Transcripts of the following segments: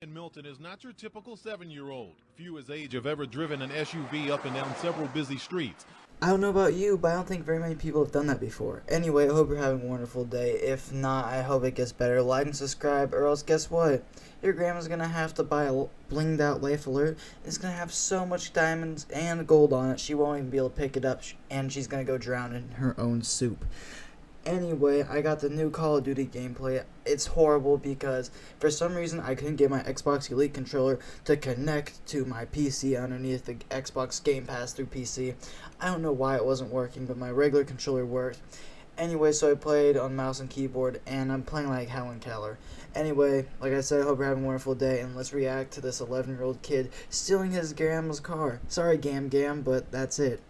Milton is not your typical 7-year-old. Few his age have ever driven an SUV up and down several busy streets. I don't know about you, but I don't think very many people have done that before. Anyway, I hope you're having a wonderful day. If not, I hope it gets better. Like and subscribe, or else guess what? Your grandma's gonna have to buy a blinged out Life Alert. It's gonna have so much diamonds and gold on it, she won't even be able to pick it up, and she's gonna go drown in her own soup. Anyway, I got the new Call of Duty gameplay. It's horrible because for some reason I couldn't get my Xbox Elite controller to connect to my PC underneath the Xbox Game Pass through PC. I don't know why it wasn't working, but my regular controller worked. Anyway, so I played on mouse and keyboard, and I'm playing like Helen Keller. Anyway, like I said, I hope you're having a wonderful day, and let's react to this 11-year-old kid stealing his grandma's car. Sorry, Gam, but that's it.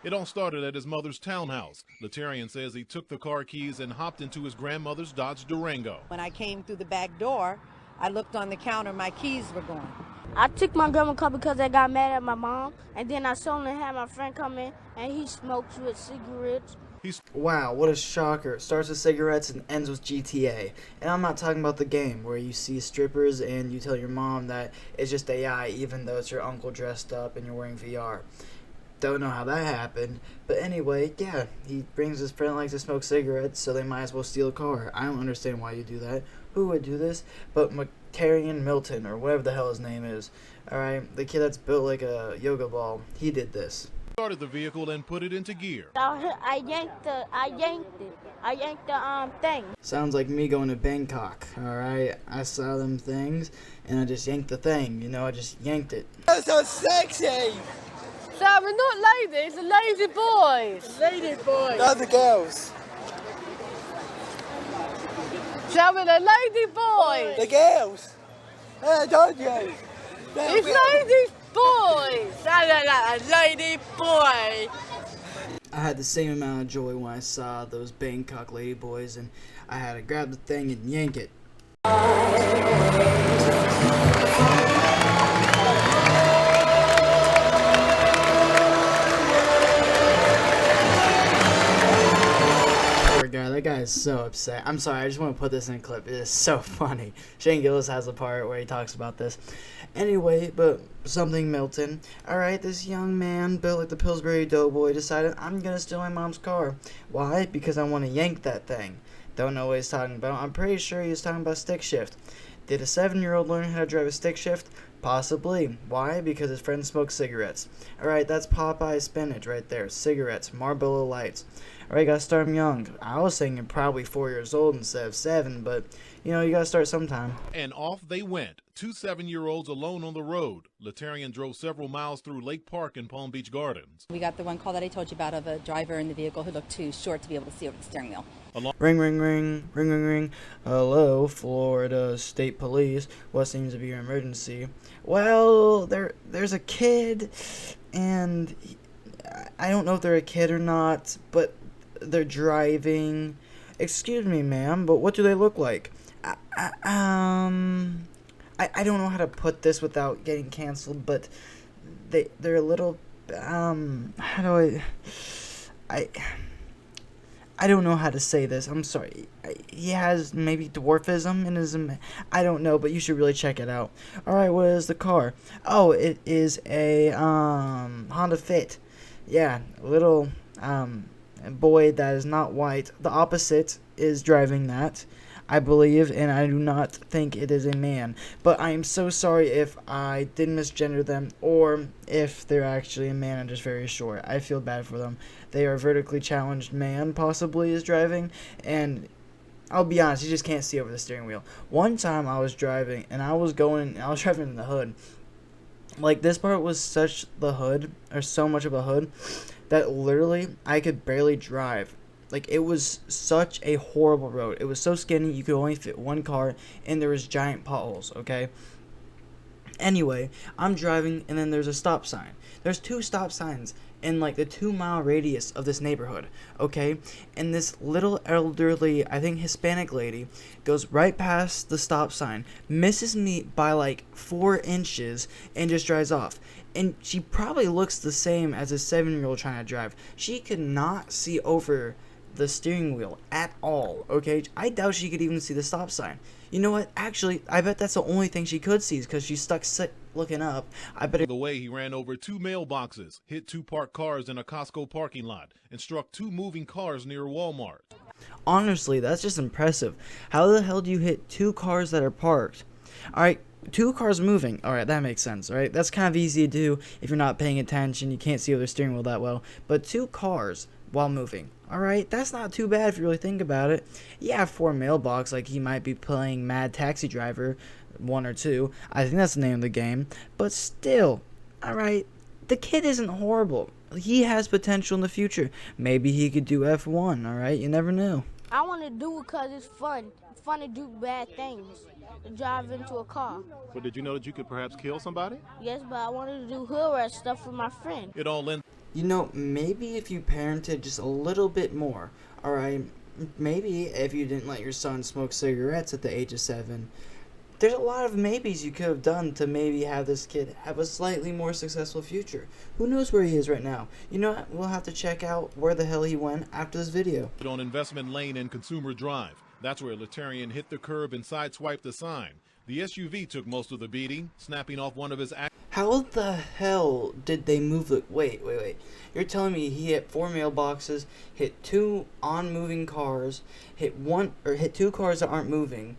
It all started at his mother's townhouse. Letarian says he took the car keys and hopped into his grandmother's Dodge Durango. When I came through the back door, I looked on the counter, my keys were gone. I took my grandma's car because I got mad at my mom, and then I suddenly had my friend come in, and he smokes with cigarettes. Wow, what a shocker. It starts with cigarettes and ends with GTA. And I'm not talking about the game where you see strippers and you tell your mom that it's just AI even though it's your uncle dressed up and you're wearing VR. Don't know how that happened. But anyway, yeah, he brings his friend likes to smoke cigarettes, so they might as well steal a car. I don't understand why you do that. Who would do this? But McTarian Milton, or whatever the hell his name is. Alright, the kid that's built like a yoga ball, he did this. Started the vehicle and put it into gear. I yanked the thing. Sounds like me going to Bangkok, alright? I saw them things, and I just yanked the thing, you know, I just yanked it. That's so sexy! So we're not ladies, we're lady boys. Lady boys! They're the girls. So we're the lady boys. The girls! I told you! It's lady boys. Lady boy. I had the same amount of joy when I saw those Bangkok lady boys, and I had to grab the thing and yank it. Poor guy, that guy is so upset. I'm sorry, I just want to put this in a clip. It is so funny. Shane Gillis has a part where he talks about this. Anyway, but something Milton. Alright, this young man, built like the Pillsbury Doughboy, decided I'm gonna steal my mom's car. Why? Because I want to yank that thing. Don't know what he's talking about. I'm pretty sure he was talking about stick shift. Did a 7-year-old learn how to drive a stick shift? Possibly. Why? Because his friend smoked cigarettes. Alright, that's Popeye spinach right there. Cigarettes. Marlboro Lights. Alright, gotta start him young. I was thinking probably 4 years old instead of 7, but, you know, you gotta start sometime. And off they went. 2 7-year-olds alone on the road. Letarian drove several miles through Lake Park and Palm Beach Gardens. We got the one call that I told you about of a driver in the vehicle who looked too short to be able to see over the steering wheel. Ring, ring, ring, ring, ring, ring. Hello, Florida State Police. What seems to be your emergency? Well, there's a kid, and I don't know if they're a kid or not, but they're driving. Excuse me, ma'am, but what do they look like? I don't know how to put this without getting canceled, but they're a little, how do I don't know how to say this. I'm sorry. He has maybe dwarfism in his... I don't know, but you should really check it out. Alright, what is the car? Oh, it is a Honda Fit. Yeah, a little boy that is not white. The opposite is driving that, I believe, and I do not think it is a man. But I am so sorry if I did misgender them, or if they're actually a man and just very short. I feel bad for them. They are a vertically challenged man, possibly, is driving, and I'll be honest, you just can't see over the steering wheel. One time I was driving, and I was driving in the hood. Like, this part was such the hood, or so much of a hood, that literally I could barely drive. Like, it was such a horrible road. It was so skinny, you could only fit one car, and there was giant potholes, okay? Anyway, I'm driving, and then there's a stop sign. There's 2 stop signs in like the 2-mile radius of this neighborhood, okay? And this little elderly, I think Hispanic lady, goes right past the stop sign, misses me by like 4 inches, and just drives off. And she probably looks the same as a 7-year-old trying to drive. She could not see over the steering wheel at all, okay? I doubt she could even see the stop sign. You know what? Actually, I bet that's the only thing she could see, because she's stuck looking up. I bet The way he ran over 2 mailboxes, hit 2 parked cars in a Costco parking lot, and struck 2 moving cars near Walmart. honestly, that's just impressive. How the hell do you hit 2 cars that are parked? Alright, 2 cars moving. Alright, that makes sense, right? That's kind of easy to do if you're not paying attention. You can't see over the steering wheel that well. But 2 cars while moving. Alright, that's not too bad if you really think about it. Yeah, 4 mailbox, like he might be playing Mad Taxi Driver 1 or 2. I think that's the name of the game. But still, alright, the kid isn't horrible. He has potential in the future. Maybe he could do F1, alright? You never know. I want to do it because it's fun. It's fun to do bad things. To drive into a car. But did you know that you could perhaps kill somebody? Yes, but I wanted to do hood rat stuff with my friend. It all ends. You know, maybe if you parented just a little bit more, alright? Maybe if you didn't let your son smoke cigarettes at the age of 7. There's a lot of maybes you could have done to maybe have this kid have a slightly more successful future. Who knows where he is right now? You know what? We'll have to check out where the hell he went after this video. On Investment Lane and Consumer Drive. That's where Letarian hit the curb and sideswiped the sign. The SUV took most of the beating, snapping off one of his... How the hell did they move the... Wait. You're telling me he hit 4 mailboxes, hit 2 on-moving cars, hit 2 cars that aren't moving,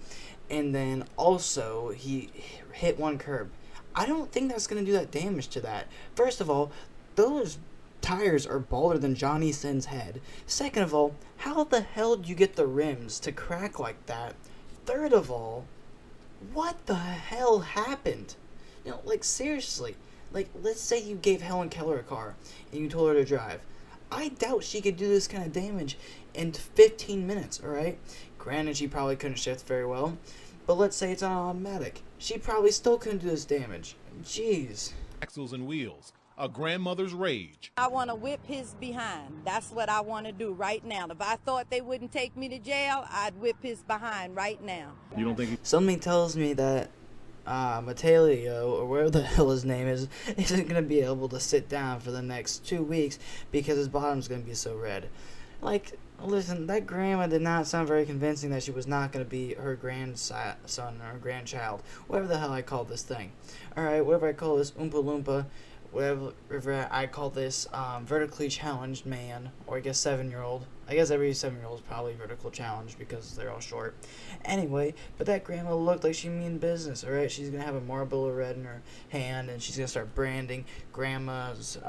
and then also he hit 1 curb. I don't think that's going to do that damage to that. First of all, those tires are baller than Johnny Sin's head. Second of all, how the hell do you get the rims to crack like that? Third of all, what the hell happened? You know, like seriously, like let's say you gave Helen Keller a car and you told her to drive. I doubt she could do this kind of damage in 15 minutes, alright? Granted, she probably couldn't shift very well, but let's say it's on automatic. She probably still couldn't do this damage. Jeez. Axles and wheels. A grandmother's rage. I want to whip his behind. That's what I want to do right now. If I thought they wouldn't take me to jail, I'd whip his behind right now. You don't think Something tells me that Matalio, or whatever the hell his name is, isn't going to be able to sit down for the next 2 weeks because his bottom's going to be so red. Like, listen, that grandma did not sound very convincing that she was not going to be her grandson or her grandchild. Whatever the hell I call this thing. Alright, whatever I call this Oompa Loompa, whatever I call this vertically challenged man, or I guess 7-year-old. I guess every 7-year-old is probably vertical challenged because they're all short. Anyway, but that grandma looked like she mean business, alright? She's going to have a Marlboro Red in her hand, and she's going to start branding grandma's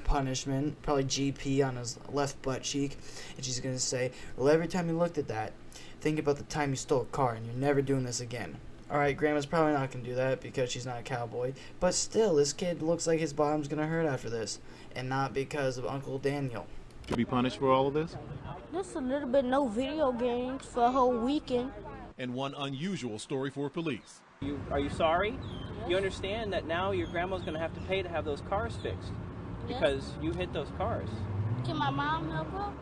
punishment, probably GP on his left butt cheek, and she's going to say, well, every time you looked at that, think about the time you stole a car, and you're never doing this again. Alright, grandma's probably not going to do that because she's not a cowboy, but still, this kid looks like his bottom's going to hurt after this, and not because of Uncle Daniel. to be punished for all of this? Just a little bit no video games for a whole weekend. And one unusual story for police. Are you sorry? You understand that now your grandma's going to have to pay to have those cars fixed because you hit those cars. Can my mom help her?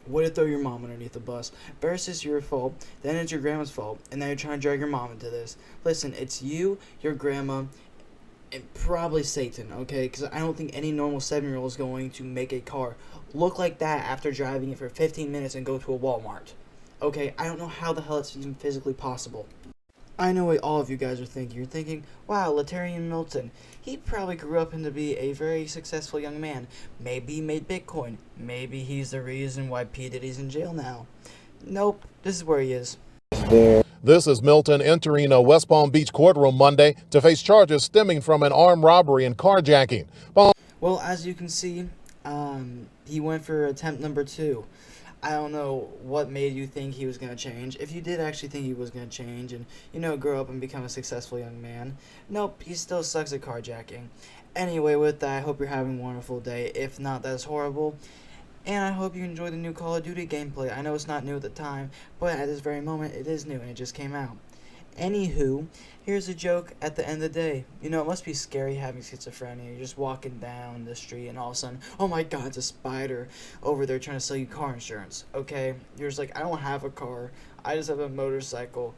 Way to throw your mom underneath the bus. First it's your fault, then it's your grandma's fault, and now you're trying to drag your mom into this. Listen, it's you, your grandma, and probably Satan, okay? Because I don't think any normal 7-year-old is going to make a car look like that after driving it for 15 minutes and go to a Walmart. Okay, I don't know how the hell it's even physically possible. I know what all of you guys are thinking. You're thinking, wow, Letarian Milton, he probably grew up into be a very successful young man. Maybe he made Bitcoin. Maybe he's the reason why P. Diddy's in jail now. Nope, this is where he is. This is Milton entering a West Palm Beach courtroom Monday to face charges stemming from an armed robbery and carjacking. Well, as you can see, he went for attempt number 2. I don't know what made you think he was going to change. If you did actually think he was going to change and, you know, grow up and become a successful young man, nope, he still sucks at carjacking. Anyway, with that, I hope you're having a wonderful day. If not, that's horrible. And I hope you enjoy the new Call of Duty gameplay. I know it's not new at the time, but at this very moment, it is new and it just came out. Anywho, here's a joke at the end of the day. You know, it must be scary having schizophrenia. You're just walking down the street and all of a sudden, oh my god, it's a spider over there trying to sell you car insurance. Okay? You're just like, I don't have a car. I just have a motorcycle.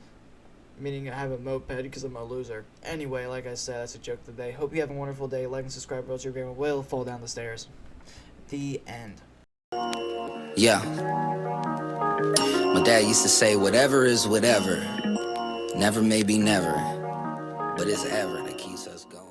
Meaning I have a moped because I'm a loser. Anyway, like I said, that's a joke today. Hope you have a wonderful day. Like and subscribe or else your grandma will fall down the stairs. The end. Yeah. My dad used to say, whatever is whatever. Never may be never, but it's ever that keeps us going.